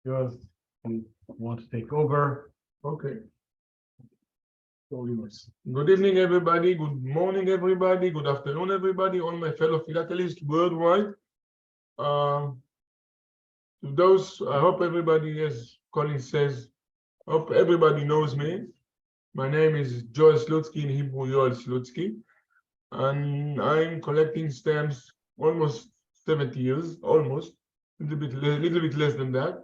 Yours, and want to take over. Okay. All yours. Good evening, everybody. Good morning, everybody. Good afternoon, everybody. All my fellow philatelists worldwide. To those, I hope everybody, as Colin says, hope everybody knows me. My name is Joel Slutzki, in Hebrew, Joel Slutzki. And I'm collecting stamps almost 70 years, almost, a little bit less than that.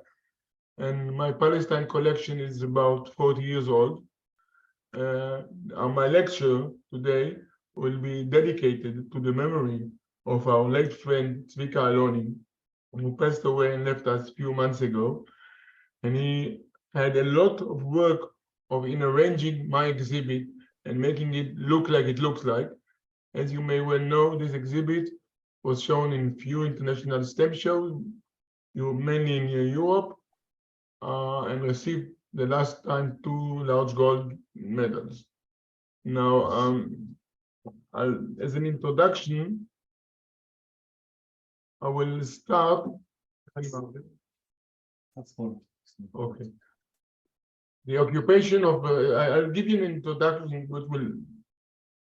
And my Palestine collection is about 40 years old. My lecture today will be dedicated to the memory of our late friend Zvika Aloni, who passed away and left us a few months ago. And he had a lot of work in arranging my exhibit and making it look like it looks like. As you may well know, this exhibit was shown in few international stamp shows, mainly in Europe, and received the last time 2 large gold medals. Now, as an introduction, I will start. That's fine. Okay. The occupation of, I'll give you an introduction, which will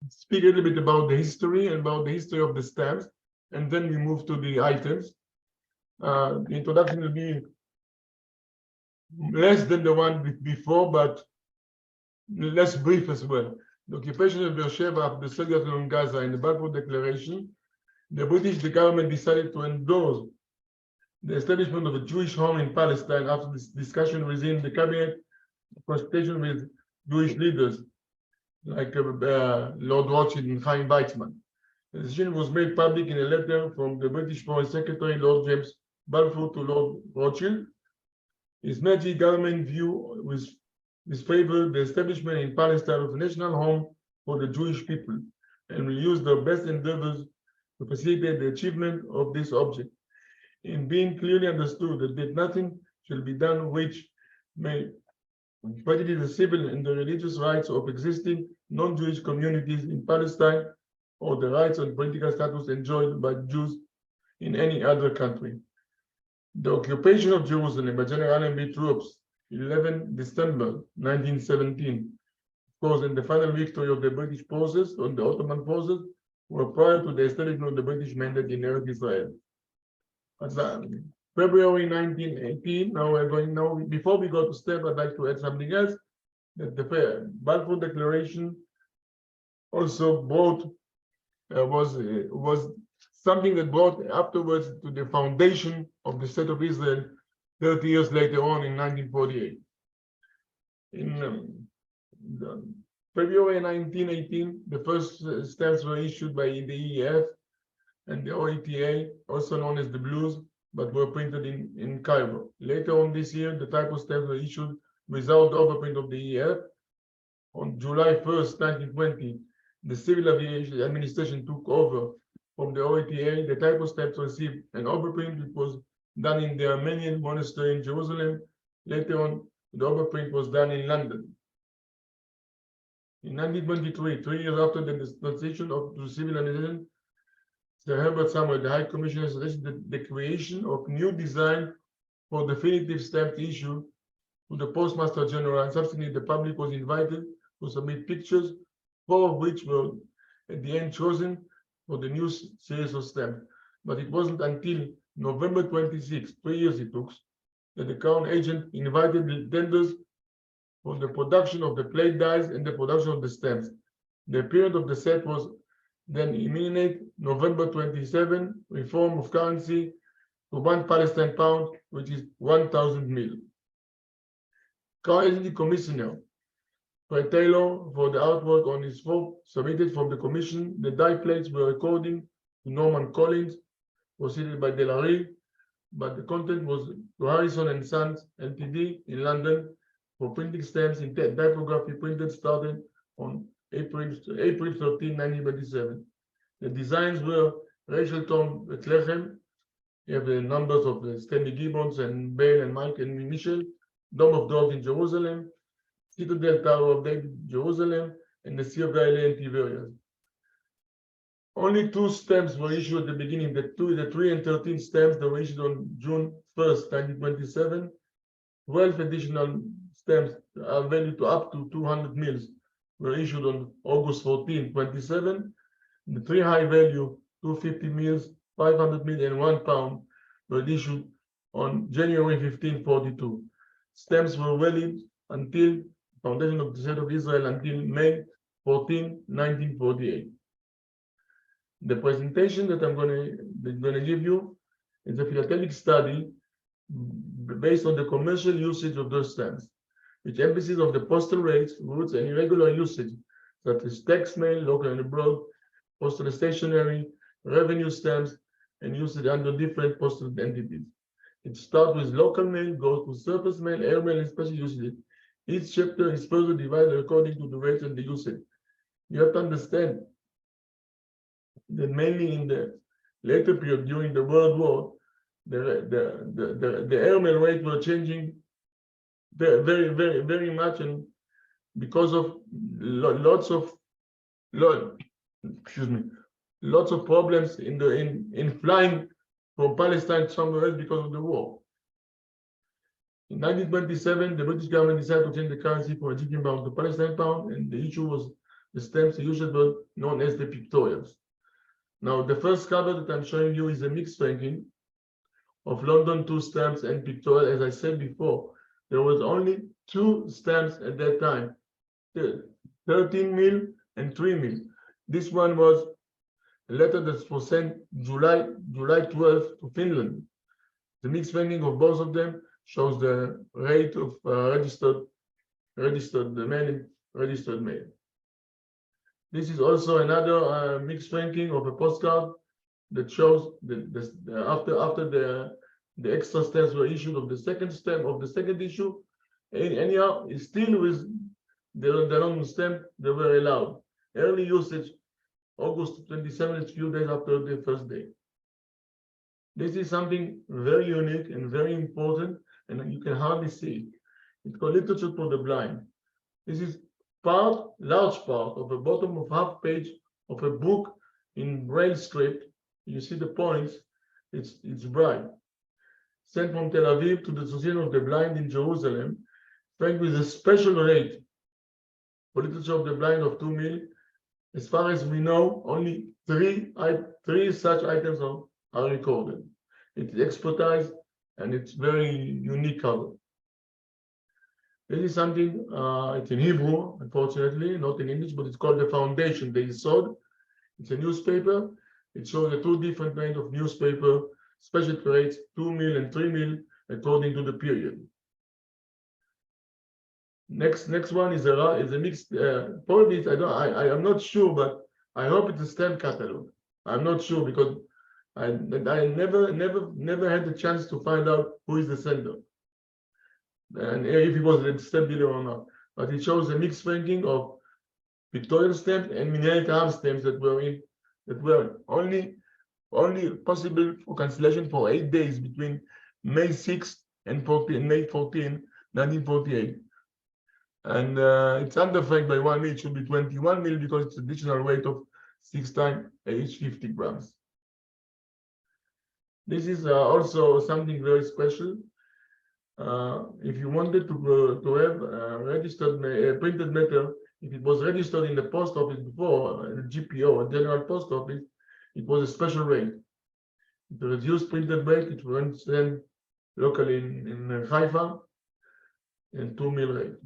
speak a little bit about the history and about the history of the stamps, and then we move to the items. The introduction will be less than the one before, but less brief as well. The occupation of Beersheba after the Soviet on Gaza and the Balfour Declaration, the British government decided to endorse the establishment of a Jewish home in Palestine after this discussion within the cabinet, consultation with Jewish leaders like Lord Rothschild and Chaim Weizmann. The decision was made public in a letter from the British Foreign Secretary Lord James Balfour to Lord Rothschild. His Majesty government view was favor the establishment in Palestine of a national home for the Jewish people and will use their best endeavors to facilitate the achievement of this object. In being clearly understood that nothing shall be done which may prejudice the civil and the religious rights of existing non-Jewish communities in Palestine or the rights and political status enjoyed by Jews in any other country. The occupation of Jerusalem by General Allenby troops, 11 December 1917, caused in the final victory of the British forces on the Ottoman forces, were prior to the establishment of the British mandate in Eretz Israel. February 1918. Now before we go to step, I'd like to add something else. That the Balfour Declaration also brought was something that brought afterwards to the foundation of the State of Israel 30 years later on in 1948. In February 1918, the first stamps were issued by the EEF and the OETA, also known as the Blues, but were printed in Cairo. Later on this year, the typo stamps were issued without the overprint of the EEF. On July 1st, 1920, the Civil Aviation Administration took over from the OETA. The typo stamps received an overprint, which was done in the Armenian monastery in Jerusalem. Later on, the overprint was done in London. In 1923, 3 years after the transition of the civil administration, Sir Herbert Samuel, the High Commissioner, suggested the creation of new design for definitive stamped issue to the Postmaster General, and subsequently the public was invited to submit pictures, 4 of which were at the end chosen for the new series of stamps. But it wasn't until November 26, 3 years it took, that the Crown Agent invited the tenders for the production of the plate dies and the production of the stamps. The period of the set was then imminent, November 27, reform of currency to 1 Palestine pound, which is 1,000 mil. Crown Agent Commissioner Fred Taylor for the artwork on his fork submitted from the commission. The die plates were according to Norman Collins, proceeded by Delary, but the content was to Harrison and Sons Ltd. in London for printing stamps in typography printed started on April 13, 1927. The designs were Rachel Tom Bethlehem. You have the numbers of Stanley Gibbons and Bale and Mike and Michel, Dome of Dogs in Jerusalem, Citadel Tower of David, Jerusalem, and the Sea of Galilee and Tiberias. Only 2 stamps were issued at the beginning, the 3 and 13 stamps that were issued on June 1st, 1927, 12 additional stamps are valued to up to 200 mils were issued on August 14, 27. The 3 high value 250 mils, 500 mil, and 1 pound were issued on January 15, 42. Stamps were valid until foundation of the State of Israel until May 14, 1948. The presentation that I'm going to give you is a philatelic study based on the commercial usage of those stamps, which emphasis of the postal rates, routes, and irregular usage, such as text mail, local and abroad, postal stationery, revenue stamps, and usage under different postal entities. It starts with local mail, goes to surface mail, air mail, and special usage. Each chapter is further divided according to the rates and the usage. You have to understand that mainly in the later period during the World War, the airmail rates were changing very much, and because of lots of problems in flying from Palestine somewhere else because of the war. In 1927, the British government decided to change the currency from Egyptian pound to Palestine pound, and the issue was the stamps used were known as the pictorials. Now, the first cover that I'm showing you is a mixed ranking of London 2 stamps and pictorial. As I said before, there was only 2 stamps at that time, 13 mil and 3 mil. This one was a letter that was sent July 12th to Finland. The mixed ranking of both of them shows the rate of registered mail. This is also another mixed ranking of a postcard that shows after the extra stamps were issued of the second stamp of the second issue. Anyhow, it's still with the London stamp they were allowed. Early usage, August 27, a few days after the first day. This is something very unique and very important, and you can hardly see it. It's called Literature for the Blind. This is large part of the bottom of half page of a book in braille script. You see the points, it's bright. Sent from Tel Aviv to the Association of the Blind in Jerusalem, franked with a special rate for Literature of the Blind of 2 mil. As far as we know, only three such items are recorded. It's expertise and it's very unique cover. This is something, it's in Hebrew, unfortunately, not in English, but it's called The Foundation, the Yesod. It's a newspaper. It shows the 2 different kinds of newspaper, special rates, 2 mil and 3 mil, according to the period. Next one is a mixed, probably, I'm not sure, but I hope it's a stamp catalog. I'm not sure because I never had the chance to find out who is the sender and if it was a stamp dealer or not. But it shows a mixed ranking of pictorial stamps and Minyaret Arm stamps that were only possible for cancellation for 8 days between May 6 and May 14, 1948. And it's underfranked by 1 mil. It should be 21 mil because it's additional weight of 6 times each 50 grams. This is also something very special. If you wanted to have registered printed matter, if it was registered in the post office before, the GPO, General Post Office, it was a special rate. The reduced printed rate, it was sent locally in Haifa, and 2 mil rate.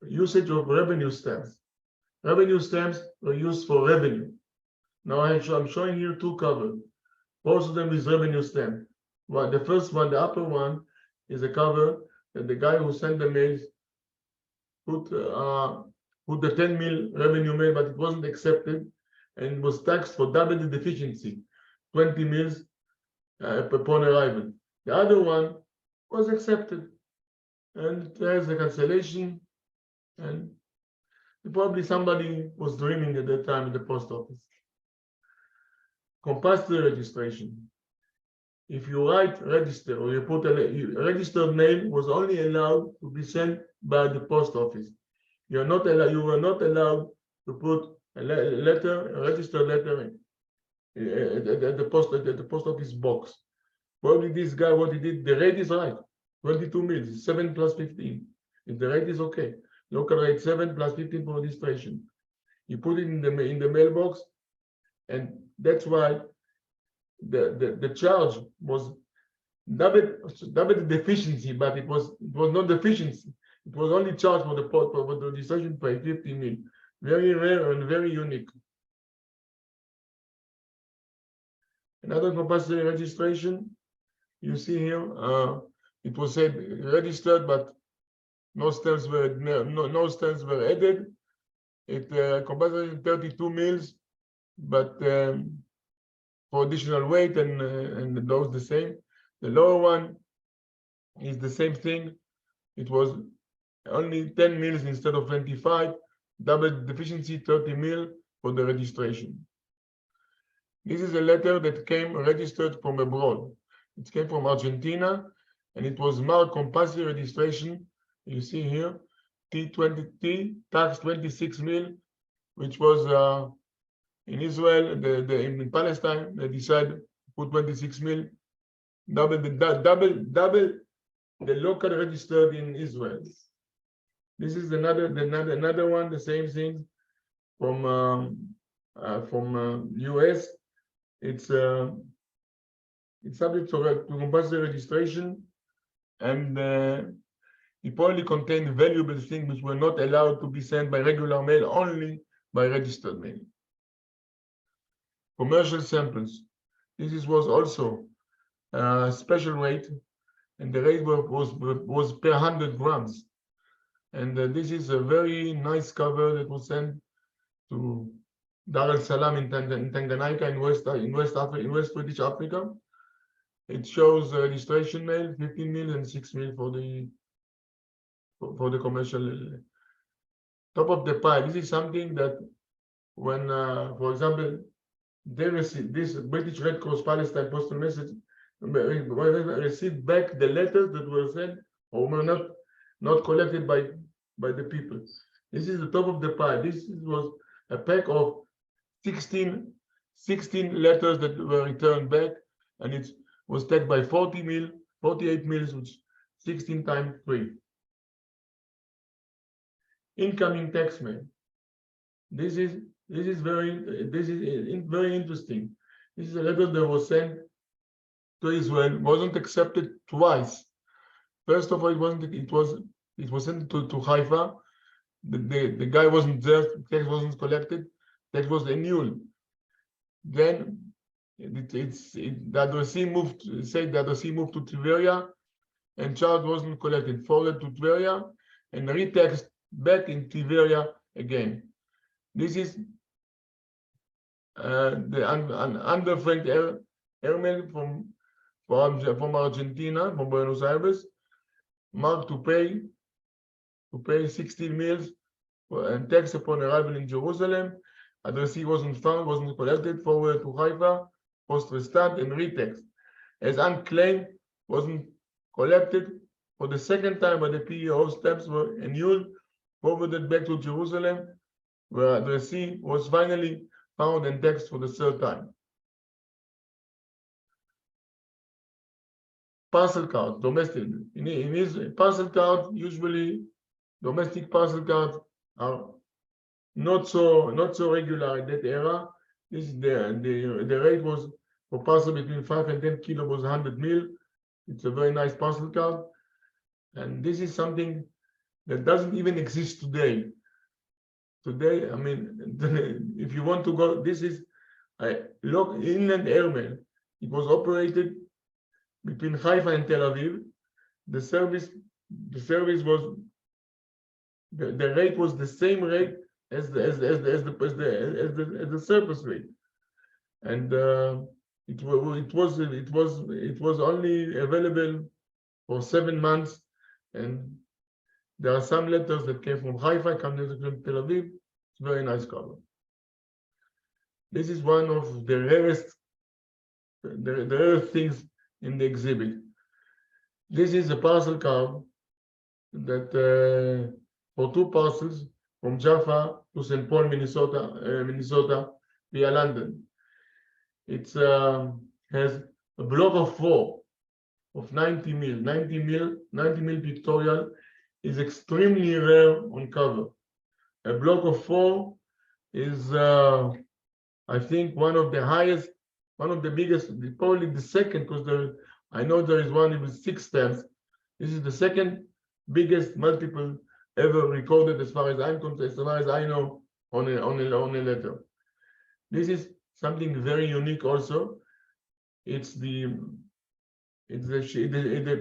Usage of revenue stamps. Revenue stamps are used for revenue. Now I'm showing you 2 covers. Both of them with revenue stamp. Well, the first one, the upper one, is a cover that the guy who sent the mails put the 10 mil revenue mail, but it wasn't accepted and was taxed for double the deficiency, 20 mils upon arrival. The other one was accepted, and there's a cancellation, and probably somebody was dreaming at that time in the post office. Compulsory registration. If you write register or you put a registered mail was only allowed to be sent by the post office. You were not allowed to put a registered letter at the post office box. Probably this guy, what he did, the rate is right. 22 mils, 7 plus 15. If the rate is okay, local rate 7 plus 15 for registration. You put it in the mailbox, and that's why the charge was double the deficiency, but it was not deficiency. It was only charged for the registration by 50 mil. Very rare and very unique. Another compulsory registration, you see here, it was said registered, but no stamps were no stamps were added. It compulsory 32 mils, but for additional weight and those the same. The lower one is the same thing. It was only 10 mils instead of 25. Double deficiency 30 mil for the registration. This is a letter that came registered from abroad. It came from Argentina, and it was marked compulsory registration. You see here, T20T, tax 26 mil, which was in Israel, in Palestine, they decided to put 26 mil, double the local registered in Israel. This is another one, the same thing from US. It's subject to compulsory registration, and it only contained valuable things which were not allowed to be sent by regular mail, only by registered mail. Commercial samples. This was also special rate, and the rate was per 100 grams. And this is a very nice cover that was sent to Dar es Salaam in Tanganyika in West British Africa. It shows registration mail, 15 mil and 6 mil for the commercial. Top of the pile. This is something that when, for example, they received this British Red Cross Palestine postal message, received back the letters that were sent or were not collected by the people. This is the top of the pile. This was a pack of 16 letters that were returned back, and it was tagged by 48 mils, which 16 times 3. Incoming text mail. This is very interesting. This is a letter that was sent to Israel, wasn't accepted twice. First of all, it was sent to Haifa. The guy wasn't there, text wasn't collected, text was annulled. Then the addressee moved to Tiberia, and charge wasn't collected, forwarded to Tiberia, and retext back in Tiberia again. This is the under Frank airmail from Argentina, from Buenos Aires, marked to pay 16 mils and tax upon arrival in Jerusalem. Addressee wasn't found, wasn't collected, forwarded to Haifa, postal stamp and retext. As unclaimed, wasn't collected for the second time by the PEO, stamps were annulled, forwarded back to Jerusalem, where addressee was finally found and taxed for the third time. Parcel card, domestic. In Israel, parcel card, usually domestic parcel cards are not so regular in that era. This is the rate was for parcel between 5 and 10 kilo was 100 mil. It's a very nice parcel card, and this is something that doesn't even exist today. Today, I mean, if you want to go, this is a inland airmail. It was operated between Haifa and Tel Aviv. The service was the rate was the same rate as the surface rate, and it was only available for 7 months, and there are some letters that came from Haifa, coming from Tel Aviv. It's a very nice cover. This is one of the rarest things in the exhibit. This is a parcel card that for 2 parcels from Jaffa to St. Paul, Minnesota, via London. It has a block of 4. of 90 mil. 90 mil pictorial is extremely rare on cover. A block of 4 is, I think, one of the highest, one of the biggest, probably the second, because I know there is one with 6 stamps. This is the second biggest multiple ever recorded, as far as I'm concerned, as far as I know, on a letter. This is something very unique also. It's the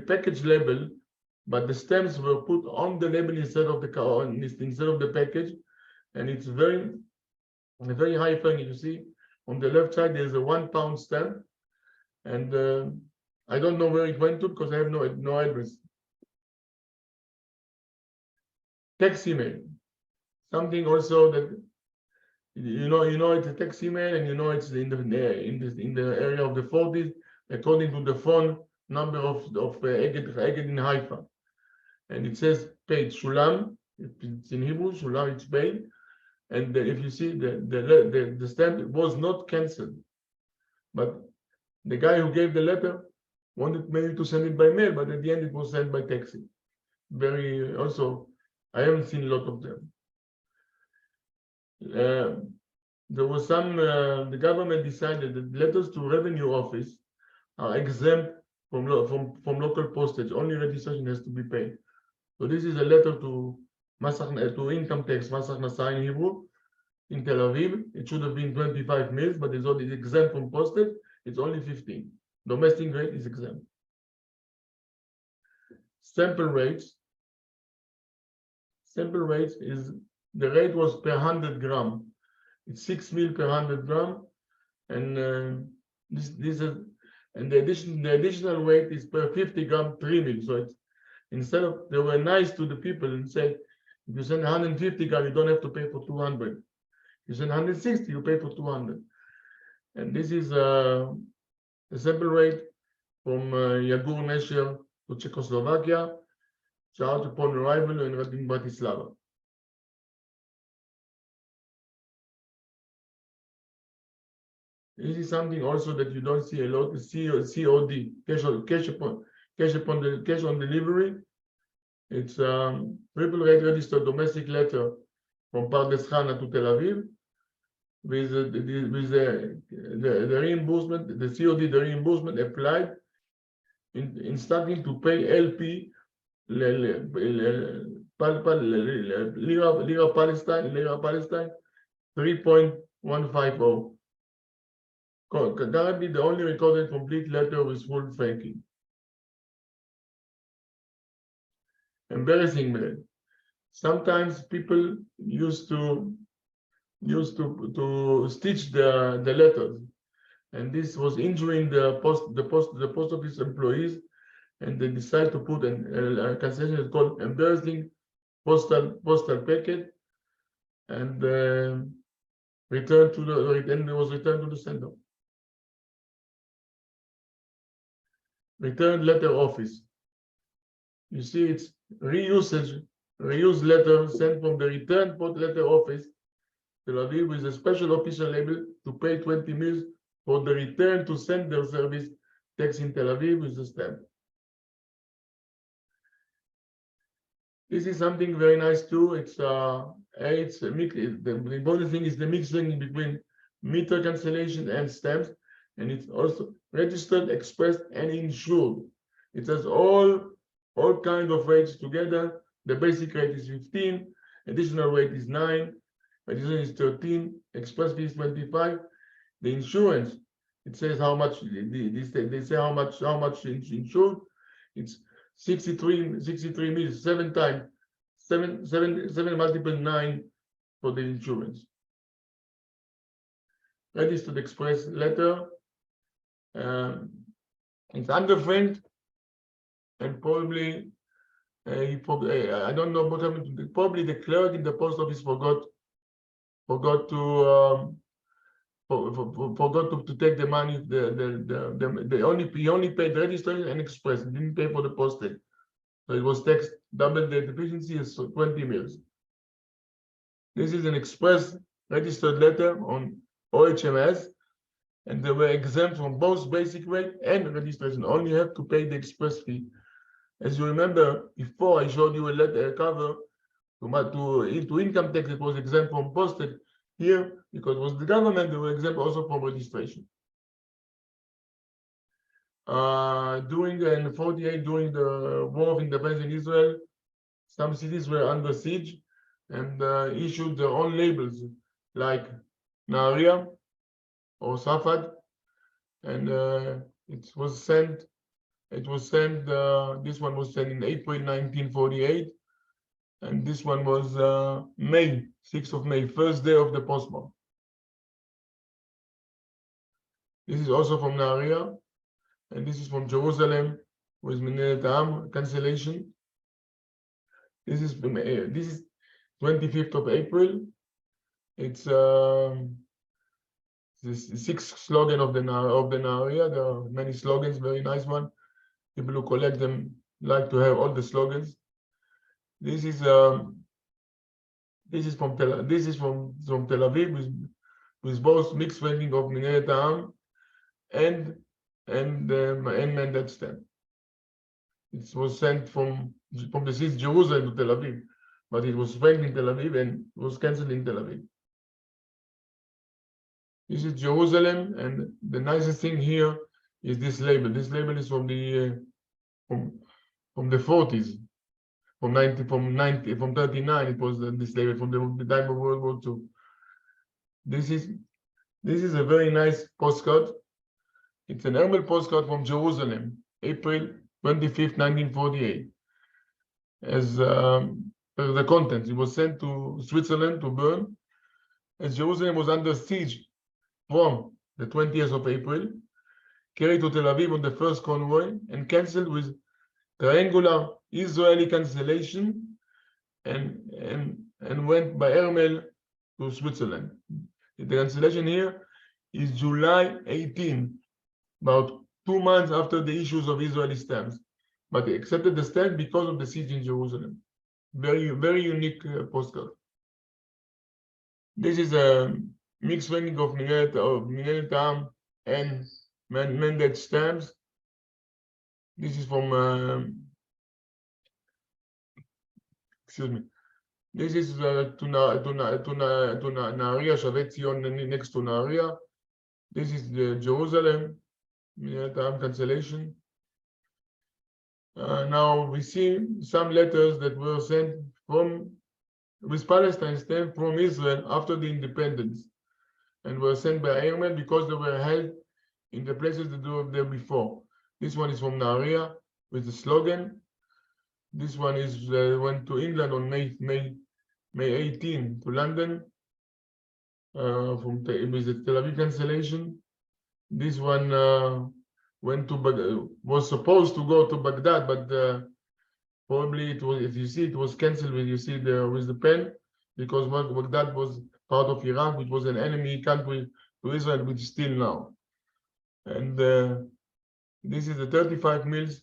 package label, but the stamps were put on the label instead of the package, and it's a very high finding. You see, on the left side there's a 1 pound stamp, and I don't know where it went to because I have no address. Text email, something also that you know it's a text email, and you know it's in the area of the 40s according to the phone number of Eged in Haifa, and it says paid Shulam. It's in Hebrew, Shulam, it's paid, and if you see the stamp was not cancelled, but the guy who gave the letter wanted maybe to send it by mail, but at the end it was sent by taxi. Very also, I haven't seen a lot of them. There was some, the government decided that letters to revenue office are exempt from local postage. Only registration has to be paid. So this is a letter to income tax, Mas Haknasa in Hebrew, in Tel Aviv. It should have been 25 mils, but it's only exempt from postage. It's only 15. Domestic rate is exempt. Sample rates. Sample rates is, the rate was per 100 gram. It's 6 mil per 100 gram, and this is, and the additional weight is per 50 gram 3 mil. So it's, instead of, they were nice to the people and said, if you send 150 gram, you don't have to pay for 200. You send 160, you pay for 200. And this is the sample rate from Yagur Nesher to Czechoslovakia, charged upon arrival in Bratislava. This is something also that you don't see a lot. COD, cash on delivery. It's triple rate registered domestic letter from Pardes Chana to Tel Aviv, with the reimbursement, the COD, the reimbursement applied in starting to pay LP Lira Palestine 3.150. Currently, the only recorded complete letter with full franking. Embarrassing mail. Sometimes people used to stitch the letters, and this was injuring the post office employees, and they decided to put a cancellation called embarrassing postal packet, and returned to the sender. Return letter office. You see, it's reused letter sent from the return port letter office, Tel Aviv, with a special official label to pay 20 mils for the return to sender service tax in Tel Aviv with a stamp. This is something very nice too. It's a mix. The important thing is the mixing between meter cancellation and stamps, and it's also registered, expressed, and insured. It has all kinds of rates together. The basic rate is 15, additional rate is 9, additional is 13, express fee is 25. The insurance, it says how much they say how much insured. It's 63 means 7 times 7 multiple 9 for the insurance. Registered express letter. It's underframed, and probably I don't know what happened. Probably the clerk in the post office forgot to take the money. He only paid registration and express. He didn't pay for the postage. So it was taxed double the deficiency is 20 mils. This is an express registered letter on OHMS. and they were exempt from both basic rate and registration. Only have to pay the express fee. As you remember, before I showed you a letter cover to income tax, it was exempt from postage. Here, because it was the government, they were exempt also from registration. During in 48, during the War of Independence in Israel, some cities were under siege and issued their own labels, like Nahariya or Safad, and it was sent. This one was sent in April 1948, and this one was May 6th of May, first day of the postmark. This is also from Nahariya, and this is from Jerusalem with Mineret Am cancellation. This is 25th of April. It's the sixth slogan of the Nahariya. There are many slogans, very nice one. People who collect them like to have all the slogans. This is from Tel Aviv with both mixed vending of Mineret Am and mandate stamp. It was sent from the city Jerusalem to Tel Aviv, but it was franked in Tel Aviv and was cancelled in Tel Aviv. This is Jerusalem, and the nicest thing here is this label. This label is from the 40s, from 39. It was this label from the time of World War II. This is a very nice postcard. It's an Hermel postcard from Jerusalem, April 25th, 1948. As the contents, it was sent to Switzerland to burn, as Jerusalem was under siege from the 20th of April, carried to Tel Aviv on the first convoy, and cancelled with triangular Israeli cancellation, and went by airmail to Switzerland. The cancellation here is July 18, about 2 months after the issues of Israeli stamps, but they accepted the stamp because of the siege in Jerusalem. Very, very unique postcard. This is a mixed vending of Mineret Am and mandate stamps. This is from excuse me. This is to Nahariya, Shavet Zion, next to Nahariya. This is the Jerusalem Mineret Am cancellation. Now we see some letters that were sent with Palestine stamp from Israel after the independence, and were sent by airmen because they were held in the places that they were there before. This one is from Nahariya with the slogan. This one is went to England on May 18 to London with the Tel Aviv cancellation. This one was supposed to go to Baghdad, but probably it was, if you see, it was cancelled with the pen, because Baghdad was part of Iraq, which was an enemy country to Israel, which is still now. And this is the 35 meals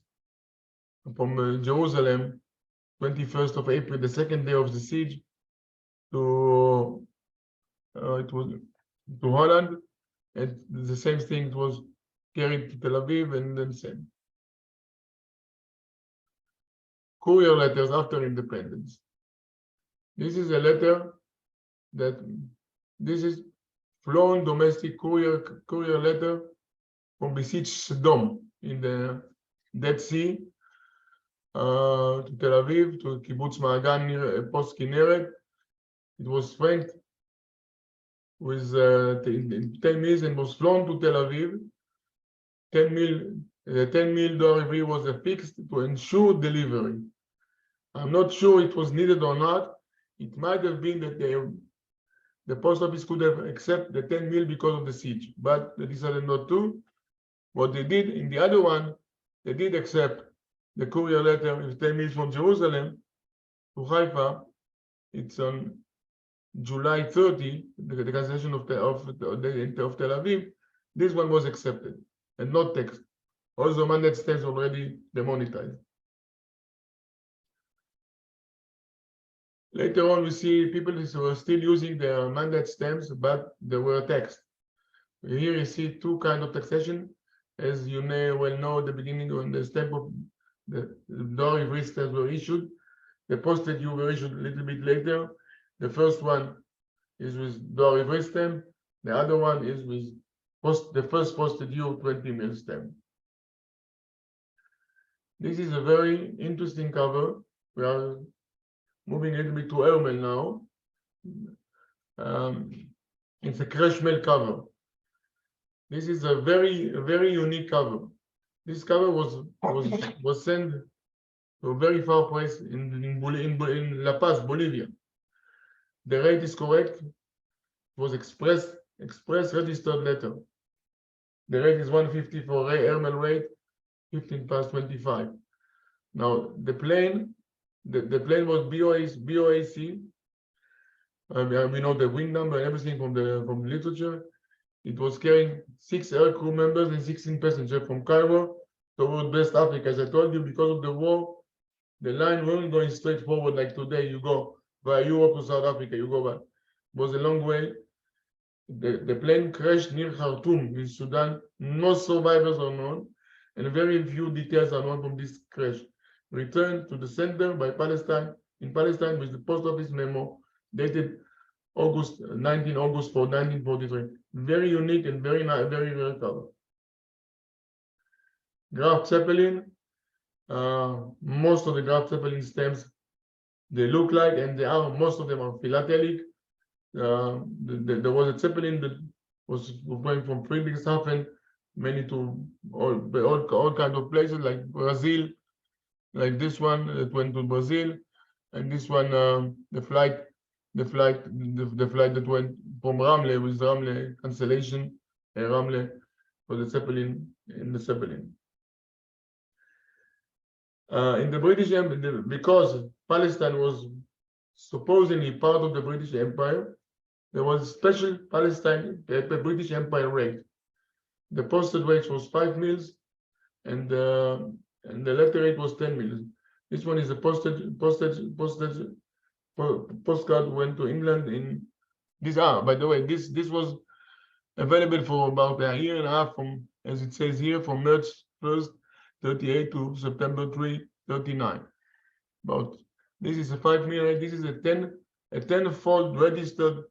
from Jerusalem, 21st of April, the second day of the siege, to Holland, and the same thing, it was carried to Tel Aviv and then sent. Courier letters after independence. This is a letter this is flown domestic courier letter from besieged Sodom in the Dead Sea to Tel Aviv, to Kibbutz Ma'agan near Post Kinneret. It was franked with 10 meals and was flown to Tel Aviv. 10 meal delivery was affixed to ensure delivery. I'm not sure it was needed or not. It might have been that the post office could have accepted the 10 meal because of the siege, but they decided not to. What they did in the other one, they did accept the courier letter with 10 meals from Jerusalem to Haifa. It's on July 30, the cancellation of Tel Aviv. This one was accepted and not text. Also, mandate stamps already demonetized. Later on, we see people who were still using their mandate stamps, but they were text. Here you see two kinds of taxation. As you may well know, at the beginning when the stamp of the door ivory stamps were issued, the posted due were issued a little bit later. The first one is with door ivory stamp. The other one is with the first posted due 20 mil stamp. This is a very interesting cover. We are moving a little bit to Hermel now. It's a crash mail cover. This is a very unique cover. This cover was sent to a very far place in La Paz, Bolivia. The rate is correct. It was express registered letter. The rate is 150 for Hermel rate, 15 past 25. Now the plane was BOAC. We know the wing number and everything from the literature. It was carrying 6 air crew members and 16 passengers from Cairo toward West Africa. As I told you, because of the war, the line wasn't going straight forward like today. You go via Europe to South Africa, you go back. It was a long way. The plane crashed near Khartoum in Sudan. No survivors are known, and very few details are known from this crash. Returned to the center by Palestine, in Palestine with the post office memo dated 19 August 1943. Very unique and very nice, very rare cover. Graf Zeppelin. Most of the Graf Zeppelin stamps, they look like, and they are, most of them are philatelic. There was a Zeppelin that was going from Friedrichshafen many to all kinds of places like Brazil, like this one that went to Brazil, and this one the flight that went from Ramle with Ramle cancellation, Ramle for the Zeppelin in the Zeppelin. In the British Empire, because Palestine was supposedly part of the British Empire, there was a special Palestine, the British Empire rate. The posted rate was 5 mils, and the letter rate was 10 mils. This one is a postcard went to England in this. By the way, this was available for about a year and a half from, as it says here, from March 1st, 38 to September 3, 39. But this is a 5 mil rate. This is a 10-fold registered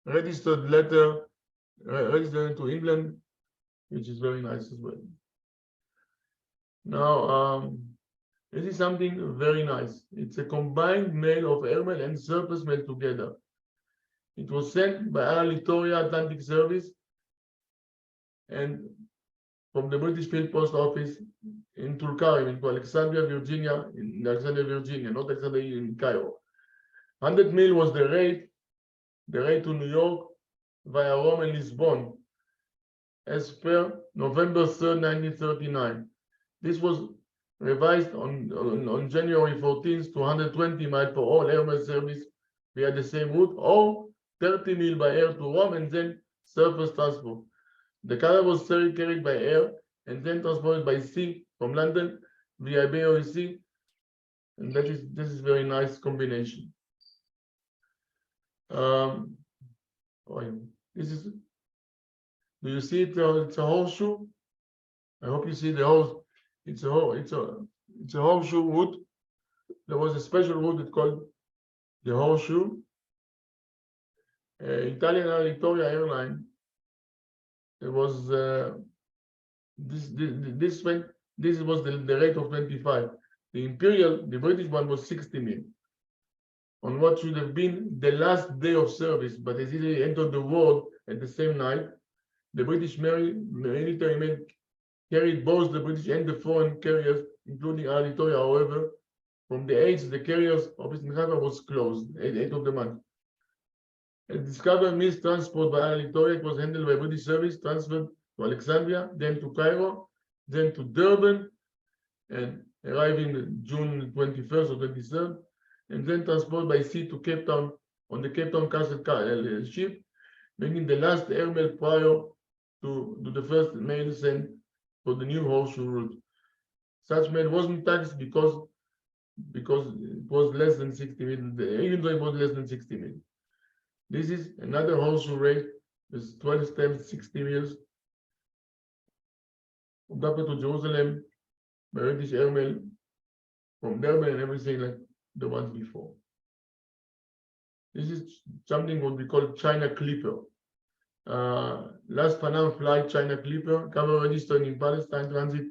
letter registered to England, which is very nice as well. Now, this is something very nice. It's a combined mail of Hermel and surface mail together. It was sent by Alitalia Atlantic Service and from the British Field Post Office in Tulkarem, in Alexandria, Virginia, not Alexandria in Cairo. 100 mil was the rate to New York via Rome and Lisbon, as per November 3rd, 1939. This was revised on January 14th to 120 miles for all Hermel service via the same route, or 30 mil by air to Rome and then surface transport. The cargo was carried by air and then transported by sea from London via BOAC, and this is very nice combination. This is. Do you see it? It's a horseshoe. I hope you see the horse. It's a horseshoe wood. There was a special wood that called the horseshoe. Italian Alitalia airline. It was this was the rate of 25. The Imperial, the British one, was 60 mil. On what should have been the last day of service, but as it entered the world at the same night, the British military men carried both the British and the foreign carriers, including Alitalia. However, from the 8th, the carrier's office in Haifa was closed, 8th of the month. A discovered missed transport by Alitalia. It was handled by British service, transferred to Alexandria, then to Cairo, then to Durban, and arriving June 21st or 23rd, and then transported by sea to Cape Town on the Cape Town Castle ship, making the last air mail prior to the first mail sent for the new horseshoe route. Such mail wasn't taxed because it was less than 60 mil, even though it was less than 60 mil. This is another horseshoe rate with 12 stamps, 60 meals. Adapted to Jerusalem, British airmail from Durban and everything like the ones before. This is something what we call China Clipper. Last Panam flight China Clipper, cover registered in Palestine transit,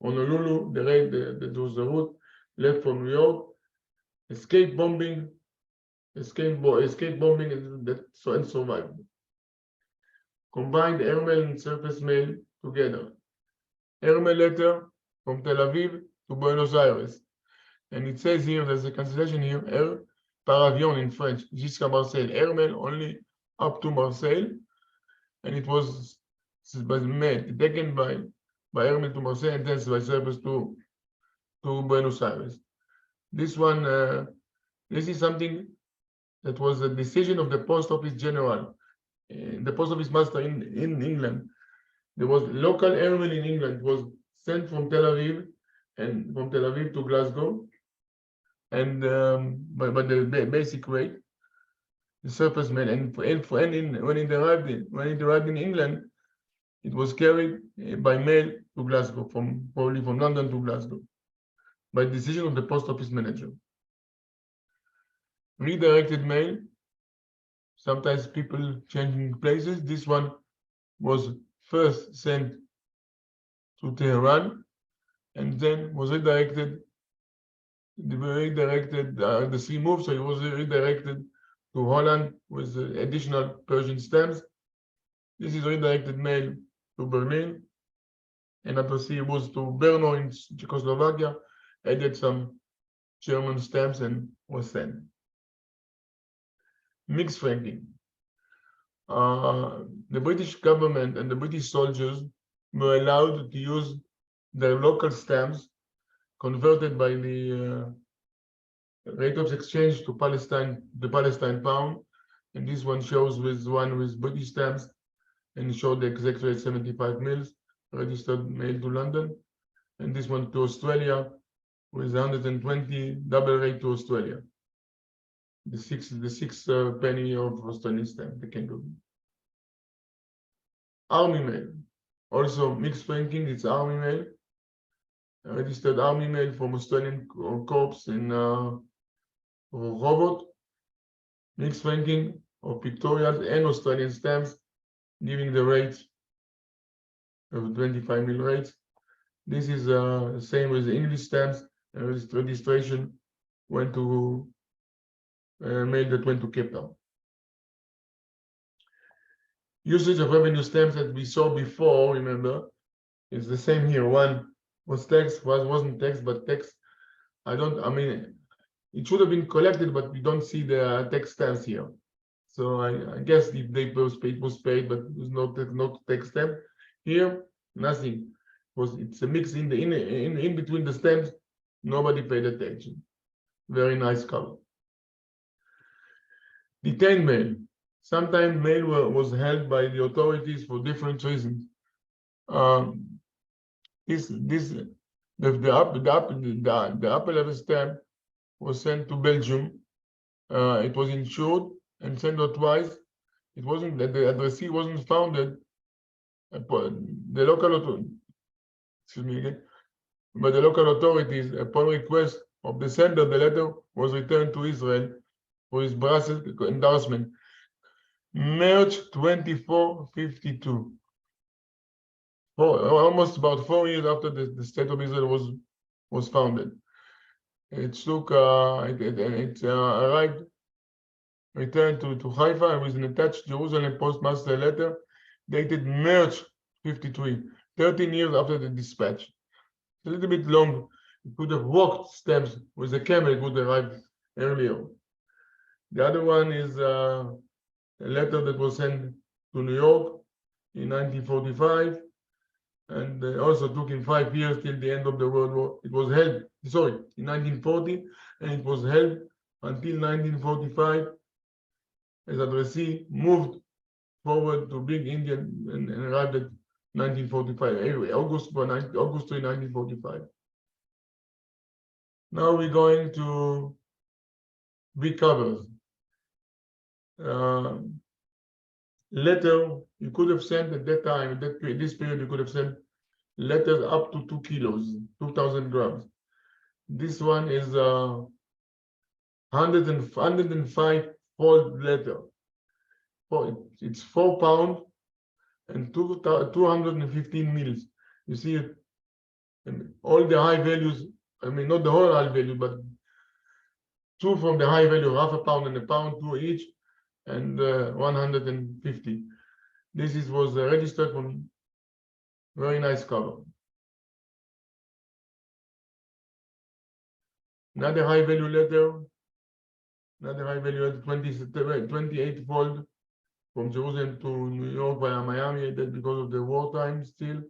Honolulu, the raid that was the route, left from New York, escape bombing, and that and survived. Combined airmail and surface mail together. Airmail letter from Tel Aviv to Buenos Aires. And it says here, there's a cancellation here, air par avion in French, jusqu'à Marseille. Airmail only up to Marseille. And it was taken by airmail to Marseille and then by surface to Buenos Aires. This one, this is something that was a decision of the Post Office General, the Post Office Master in England. There was local airmail in England was sent from Tel Aviv and from Tel Aviv to Glasgow, and by the basic rate, the surface mail, and when it arrived in England, it was carried by mail to Glasgow, probably from London to Glasgow, by decision of the post office manager. Redirected mail, sometimes people changing places. This one was first sent to Tehran and then was redirected. The sea moved, so it was redirected to Holland with additional Persian stamps. This is redirected mail to Berlin, and addressee was to Brno in Czechoslovakia, added some German stamps and was sent. Mixed franking. The British government and the British soldiers were allowed to use their local stamps converted by the rate of exchange to the Palestine pound. And this one shows with British stamps, and it showed the exact rate 75 mils, registered mail to London. And this one to Australia with 120 double rate to Australia. The six penny of Australian stamp, the kangaroo. Army mail, also mixed franking. It's army mail, registered army mail from Australian corps in Robot. Mixed franking of pictorials and Australian stamps, giving the rates of 25 mil rates. This is the same with the English stamps. Registration went to mail that went to Cape Town. Usage of revenue stamps that we saw before, remember, is the same here. One was text, wasn't text, but text. I mean, it should have been collected, but we don't see the text stamps here. So I guess if they was paid, but there's no text stamp here. Nothing. It's a mix in between the stamps. Nobody paid attention. Very nice color. Detained mail. Sometimes mail was held by the authorities for different reasons. The upper level stamp was sent to Belgium. It was insured and sent out twice. It wasn't that the addressee wasn't founded. The local but the local authorities, upon request of the sender, the letter was returned to Israel for his Brussels endorsement. March 2452. Almost about 4 years after the state of Israel was founded. It took it arrived, returned to Haifa with an attached Jerusalem postmaster letter dated March 53, 13 years after the dispatch. A little bit long. It could have walked stamps with a camel, it would arrive earlier. The other one is a letter that was sent to New York in 1945, and also took him 5 years till the end of the World War. It was held, in 1940, and it was held until 1945, as addressee moved forward to Big Indian and arrived at 1945. Anyway, August 3, 1945. Now we're going to big covers. letter you could have sent at that time, at this period, you could have sent letters up to 2 kilos, 2,000 grams. This one is 105 fold letter. It's 4 pounds and 215 mils. You see it, and all the high values. I mean, not the whole high value, but two from the high value, half a pound and a pound, two each, and 150. This was registered from very nice cover. Another high value letter, 28 fold from Jerusalem to New York via Miami. That's because of the wartime still.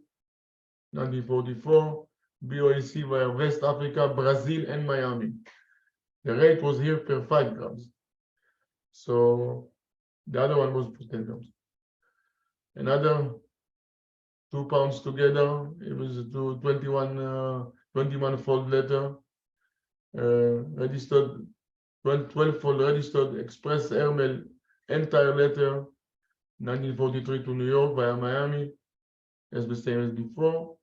1944, BOAC via West Africa, Brazil, and Miami. The rate was here per 5 grams. So the other one was for 10 grams. Another 2 pounds together, it was to 21 fold letter, registered, 12 fold registered, express airmail, entire letter, 1943 to New York via Miami, as the same as before.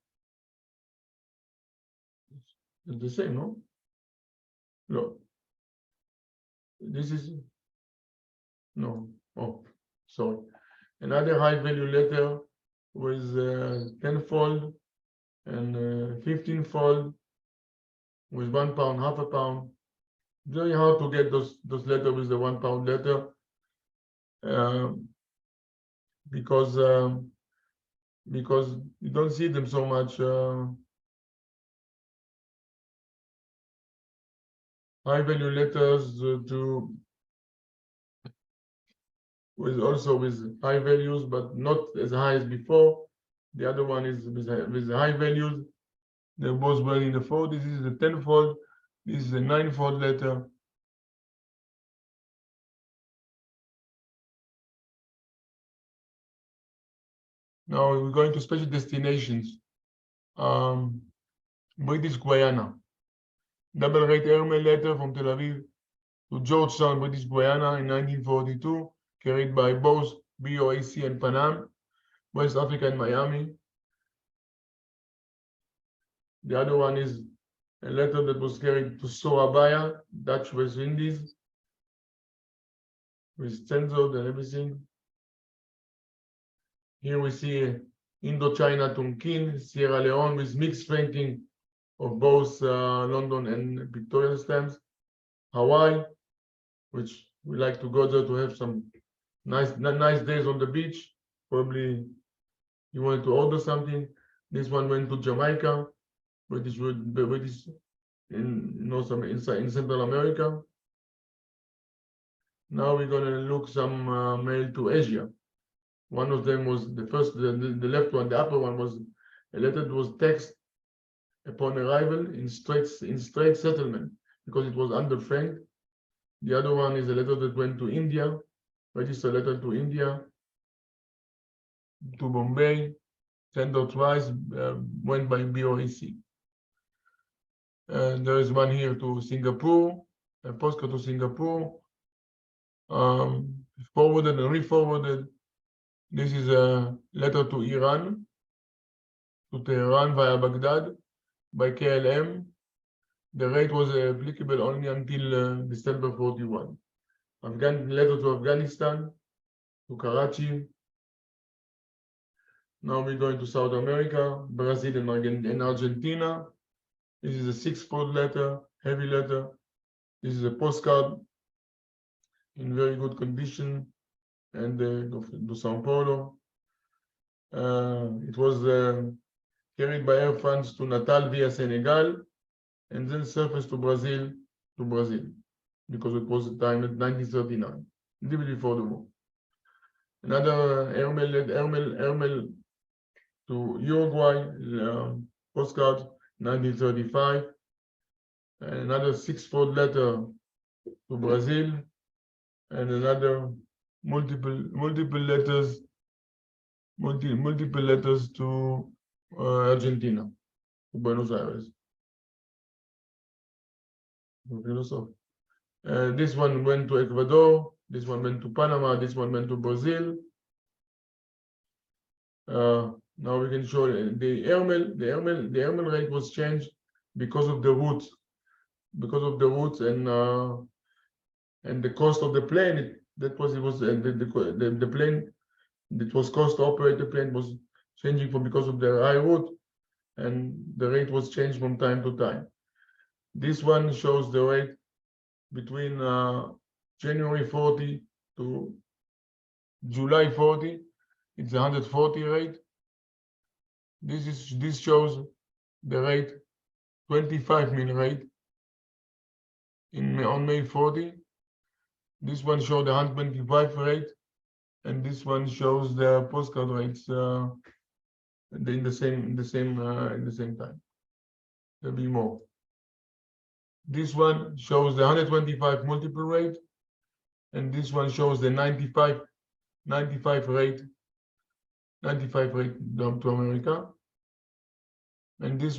It's the same, no? No. This is, no, oh, sorry. Another high value letter was 10 fold and 15 fold with 1 pound, half a pound. Very hard to get those letters with the 1 pound letter because you don't see them so much. High value letters with high values, but not as high as before. The other one is with high values. They're both well in the fold. This is a 10 fold. This is a 9 fold letter. Now we're going to special destinations. British Guiana. Double rate airmail letter from Tel Aviv to Georgetown, British Guiana in 1942, carried by both BOAC and Pan Am, West Africa and Miami. The other one is a letter that was carried to Surabaya, Dutch West Indies, with censored and everything. Here we see Indochina Tonkin, Sierra Leone, with mixed franking of both London and Victoria stamps. Hawaii, which we like to go there to have some nice days on the beach. Probably you wanted to order something. This one went to Jamaica, British in Central America. Now we're gonna look some mail to Asia. One of them was the first, the left one, the upper one was a letter that was text upon arrival in straight settlement because it was under frank. The other one is a letter that went to India, registered letter to India, to Bombay, sent out twice, went by BOAC. And there is one here to Singapore, a postcard to Singapore, forwarded and re-forwarded. This is a letter to Iran, to Tehran via Baghdad by KLM. The rate was applicable only until December 41. Letter to Afghanistan, to Karachi. Now we're going to South America, Brazil and Argentina. This is a 6-fold letter, heavy letter. This is a postcard in very good condition, and to Sao Paulo. It was carried by Air France to Natal via Senegal, and then surfaced to Brazil, because it was the time in 1939, a little bit before the war. Another airmail to Uruguay, postcard, 1935. Another 6-fold letter to Brazil, and another multiple letters to Argentina, to Buenos Aires. This one went to Ecuador, this one went to Panama, this one went to Brazil, Now we can show the airmail rate was changed because of the routes, and the cost of the plane. The plane that was cost to operate the plane was changing because of the high route, and the rate was changed from time to time. This one shows the rate between January 40 to July 40. It's 140 rate. This shows the rate 25 mil rate on May 40. This one shows the 125 rate, and this one shows the postcard rates in the same time. There'll be more. This one shows the 125 multiple rate, and this one shows the 95 rate down to America. And this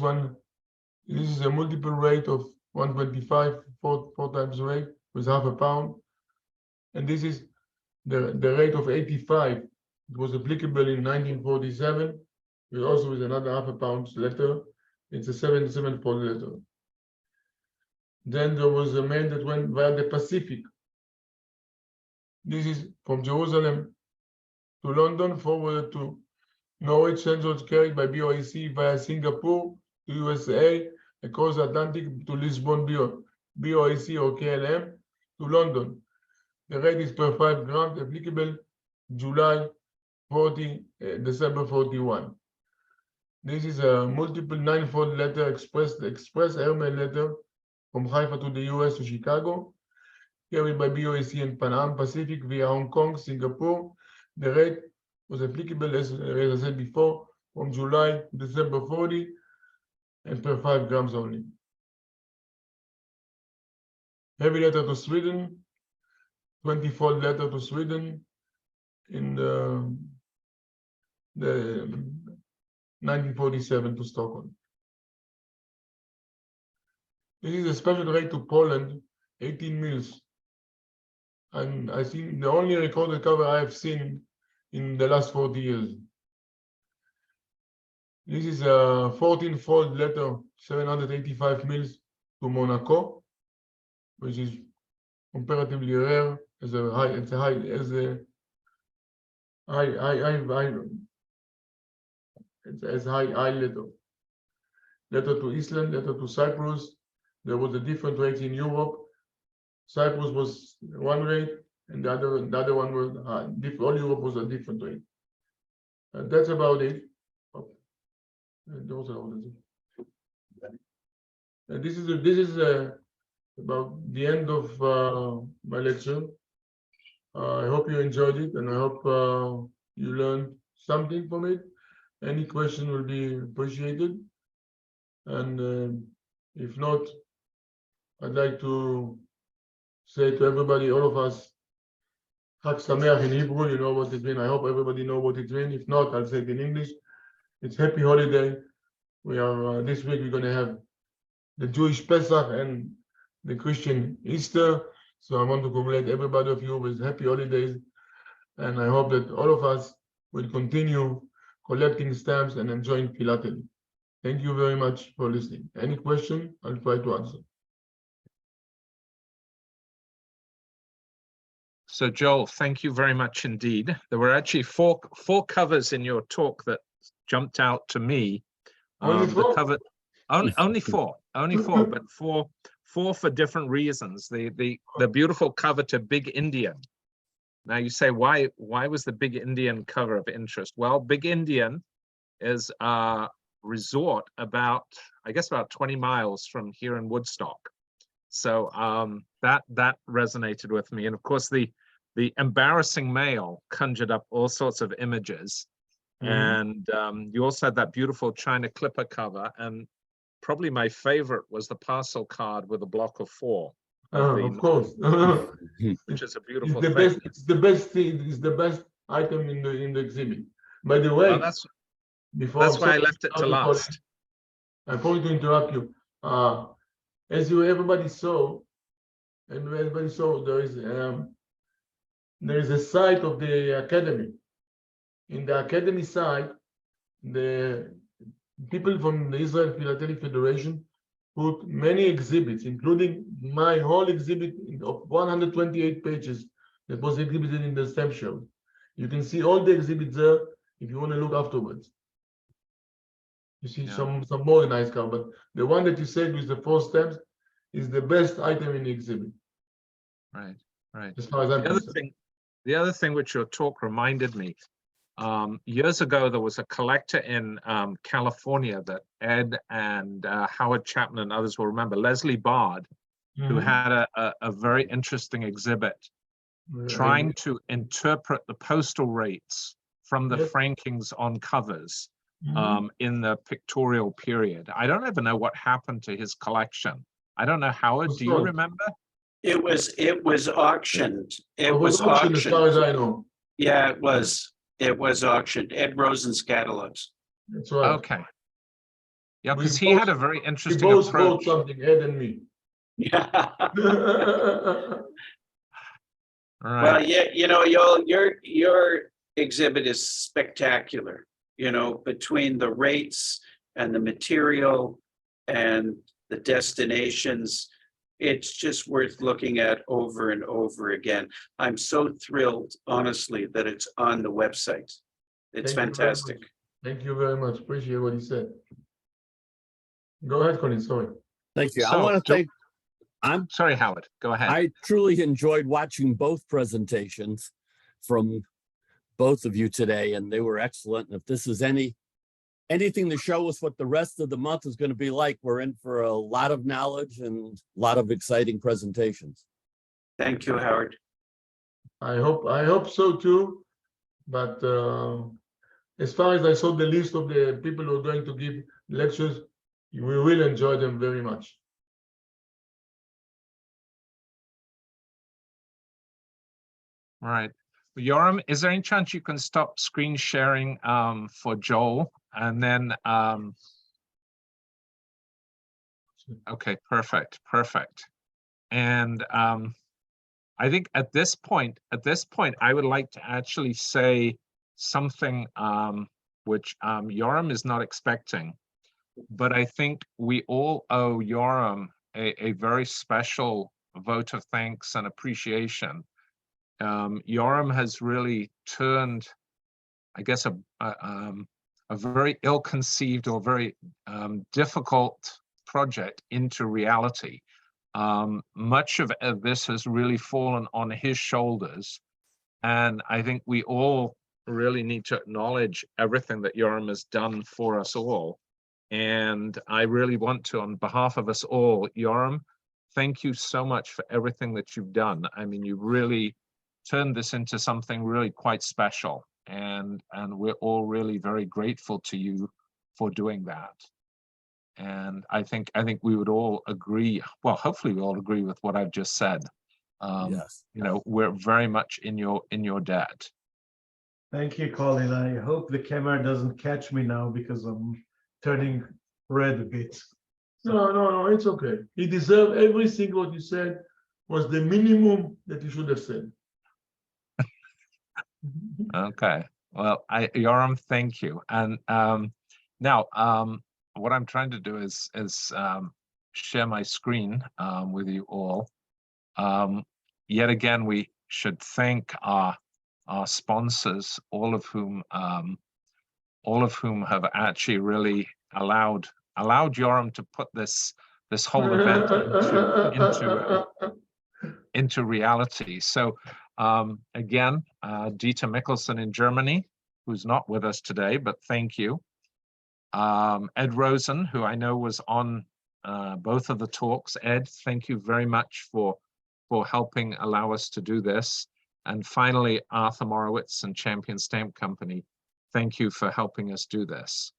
is a multiple rate of 125, four times rate with half a pound. And this is the rate of 85. It was applicable in 1947, with also with another half a pound letter. It's a 77-fold letter. Then there was a man that went via the Pacific. This is from Jerusalem to London, forwarded to Norwich, sensors carried by BOAC via Singapore to USA, across the Atlantic to Lisbon, BOAC or KLM to London. The rate is per 5 grams, applicable July 40, December 41. This is a multiple 9-fold letter, express airmail letter from Haifa to the US to Chicago, carried by BOAC and Pan Am Pacific via Hong Kong, Singapore. The rate was applicable, as I said before, from July to December 40 and per 5 grams only. Heavy letter to Sweden, 20-fold letter to Sweden in the 1947 to Stockholm. This is a special rate to Poland, 18 mils. And I think the only recorded cover I have seen in the last 40 years. This is a 14-fold letter, 785 mils to Monaco, which is comparatively rare as a high letter. Letter to Iceland, letter to Cyprus. There was a different rate in Europe. Cyprus was one rate, and the other one was all Europe was a different rate. That's about it. This is about the end of my lecture. I hope you enjoyed it, and I hope you learned something from it. Any question will be appreciated. And if not, I'd like to say to everybody, all of us, Chag Sameach in Hebrew, you know what it means. I hope everybody know what it means. If not, I'll say it in English. It's happy holiday. We are this week we're going to have the Jewish Pesach and the Christian Easter. So I want to congratulate everybody of you with happy holidays. And I hope that all of us will continue collecting stamps and enjoying philately. Thank you very much for listening. Any question, I'll try to answer. So Joel, thank you very much indeed. There were actually four covers in your talk that jumped out to me. Only four? Only four, but four for different reasons. The beautiful cover to Big Indian. Now you say, why was the Big Indian cover of interest? Well, Big Indian is a resort about 20 miles from here in Woodstock. So that resonated with me. And of course, the embarrassing male conjured up all sorts of images. And you also had that beautiful China Clipper cover, and probably my favorite was the parcel card with a block of 4. Of course, which is a beautiful thing. It's the best thing. It's the best item in the exhibit. By the way, that's why I left it to last. I'm going to interrupt you. As everybody saw, there is a site of the academy. in the academy side, the people from the Israel Philatelic Federation put many exhibits, including my whole exhibit of 128 pages that was exhibited in the stamp show. You can see all the exhibits there if you want to look afterwards. You see Yeah. some more nice car, but the one that you said with the 4 stamps is the best item in the exhibit, Right, right. as far as I'm concerned. The other thing which your talk reminded me, years ago, there was a collector in California that Ed and Howard Chapman and others will remember, Leslie Bard, who Mhm. had a very interesting exhibit trying to interpret the postal rates from the Yes. frankings on covers Mhm. in the pictorial period. I don't ever know what happened to his collection. I don't know, Howard, Was do you sold. remember? It was auctioned. It It was auctioned, as far as auctioned. I know. Yeah, it was. It was auctioned. Ed Rosen's catalogs. That's right. Okay. Yeah, We because he had a both- very We interesting both bought approach. something, Ed and me. Yeah. Right. Well, yeah, your exhibit is spectacular, between the rates and the material and the destinations. It's just worth looking at over and over again. I'm so thrilled, honestly, that it's on the website. It's Thank you very fantastic. much. Thank you very much. Appreciate what he said. Go ahead, Colin, sorry. Thank you. I So, want to do- thank, Sorry, Howard, go ahead. I truly enjoyed watching both presentations from both of you today, and they were excellent. And if this is anything to show us what the rest of the month is going to be like, we're in for a lot of knowledge and a lot of exciting presentations. Thank you, Howard. I hope so too. But as far as I saw the list of the people who are going to give lectures, we will enjoy them very much. Right. Yoram, is there any chance you can stop screen sharing for Joel? And then, okay, perfect. And I think at this point, I would like to actually say something which Yoram is not expecting, but I think we all owe Yoram a very special vote of thanks and appreciation. Yoram has really turned, I guess, a very ill-conceived or very difficult project into reality. Much of this has really fallen on his shoulders, and I think we all really need to acknowledge everything that Yoram has done for us all. And I really want to, on behalf of us all, Yoram, thank you so much for everything that you've done. I mean, you really turned this into something really quite special, and we're all really very grateful to you for doing that. And I think we would all agree, well, hopefully we all agree with what I've just said. Yes. We're very much in your debt. Thank you, Colin. I hope the camera doesn't catch me now because I'm turning red a bit. No, it's okay. He deserved everything what you said was the minimum that you should have said. Okay, well, Yoram, thank you. And now, what I'm trying to do is share my screen with you all. Yet again, we should thank our sponsors, all of whom have actually really allowed Yoram to put this whole event into reality. So again, Dieter Mikkelsen in Germany, who's not with us today, but thank you. Ed Rosen, who I know was on both of the talks. Ed, thank you very much for helping allow us to do this. And finally, Arthur Morowitz and Champion Stamp Company, thank you for helping us do this.